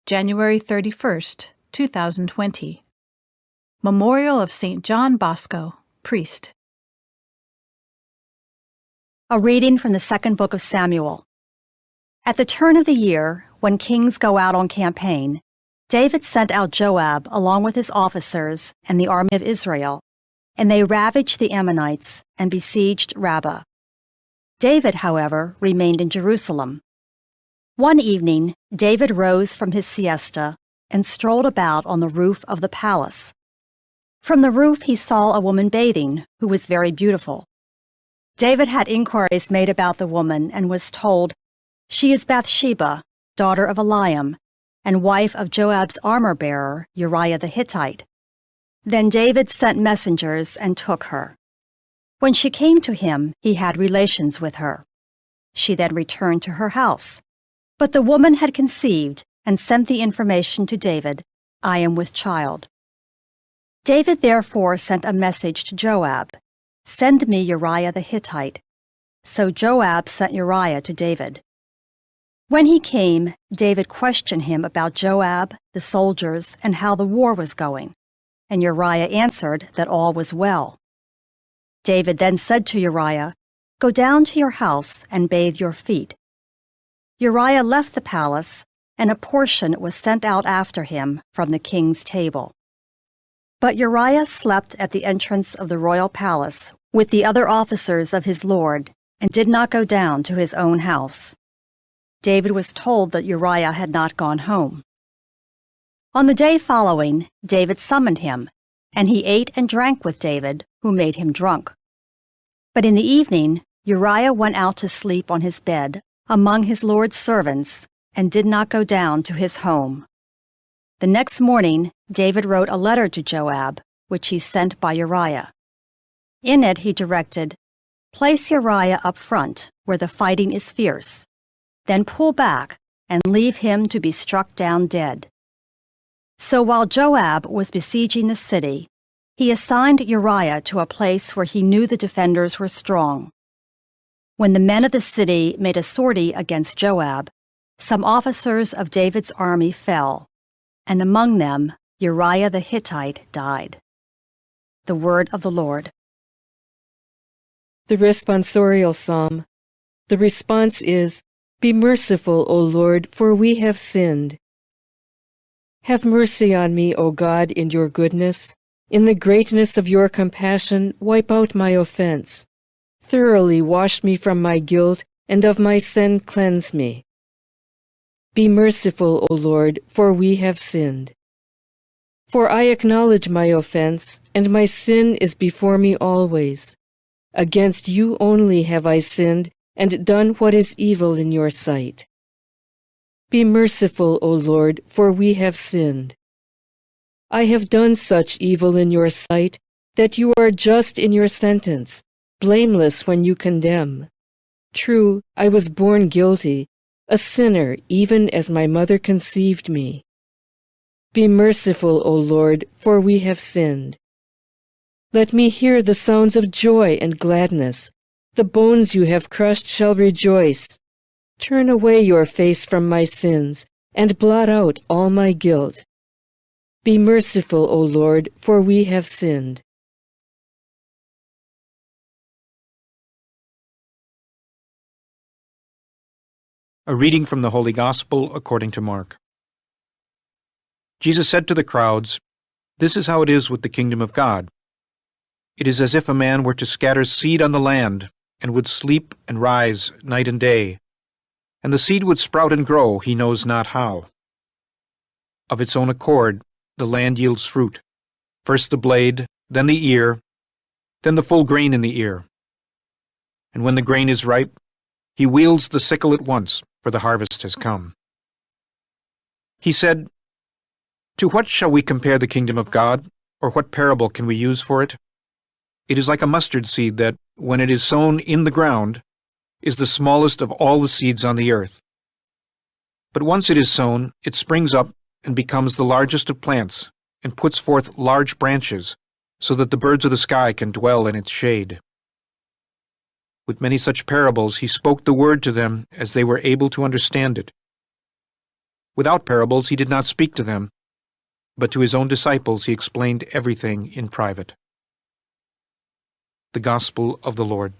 January 31st, 2020. Memorial of St. John Bosco, Priest. A reading from the second book of Samuel. At the turn of the year, when kings go out on campaign, David sent out Joab along with his officers and the army of Israel, and they ravaged the Ammonites and besieged Rabbah. David, however, remained in Jerusalem. One evening, David rose from his siesta and strolled about on the roof of the palace. From the roof he saw a woman bathing, who was very beautiful. David had inquiries made about the woman and was told, "She is Bathsheba, daughter of Eliam, and wife of Joab's armor-bearer, Uriah the Hittite." Then David sent messengers and took her. When she came to him, he had relations with her. She then returned to her house. But the woman had conceived and sent the information to David, "I am with child." David therefore sent a message to Joab, "Send me Uriah the Hittite." So Joab sent Uriah to David. When he came, David questioned him about Joab, the soldiers, and how the war was going, and Uriah answered that all was well. David then said to Uriah, "Go down to your house and bathe your feet." Uriah left the palace, and a portion was sent out after him from the king's table. But Uriah slept at the entrance of the royal palace with the other officers of his lord, and did not go down to his own house. David was told that Uriah had not gone home. On the day following, David summoned him, and he ate and drank with David, who made him drunk. But in the evening, Uriah went out to sleep on his bed among his lord's servants, and did not go down to his home. The next morning, David wrote a letter to Joab, which he sent by Uriah. In it he directed, "Place Uriah up front, where the fighting is fierce. Then pull back, and leave him to be struck down dead." So while Joab was besieging the city, he assigned Uriah to a place where he knew the defenders were strong. When the men of the city made a sortie against Joab, some officers of David's army fell, and among them Uriah the Hittite died. The word of the Lord. The responsorial psalm. The response is, "Be merciful, O Lord, for we have sinned." Have mercy on me, O God, in your goodness. In the greatness of your compassion, wipe out my offense. Thoroughly wash me from my guilt, and of my sin cleanse me. Be merciful, O Lord, for we have sinned. For I acknowledge my offense, and my sin is before me always. Against you only have I sinned, and done what is evil in your sight. Be merciful, O Lord, for we have sinned. I have done such evil in your sight that you are just in your sentence, blameless when you condemn. True, I was born guilty, a sinner even as my mother conceived me. Be merciful, O Lord, for we have sinned. Let me hear the sounds of joy and gladness. The bones you have crushed shall rejoice. Turn away your face from my sins, and blot out all my guilt. Be merciful, O Lord, for we have sinned. A reading from the Holy Gospel according to Mark. Jesus said to the crowds, "This is how it is with the kingdom of God. It is as if a man were to scatter seed on the land, and would sleep and rise night and day, and the seed would sprout and grow, he knows not how. Of its own accord, the land yields fruit, first the blade, then the ear, then the full grain in the ear. And when the grain is ripe, he wields the sickle at once, for the harvest has come." He said, "To what shall we compare the kingdom of God, or what parable can we use for it? It is like a mustard seed that, when it is sown in the ground, is the smallest of all the seeds on the earth. But once it is sown, it springs up and becomes the largest of plants, and puts forth large branches, so that the birds of the sky can dwell in its shade." With many such parables he spoke the word to them as they were able to understand it. Without parables he did not speak to them, but to his own disciples he explained everything in private. The Gospel of the Lord.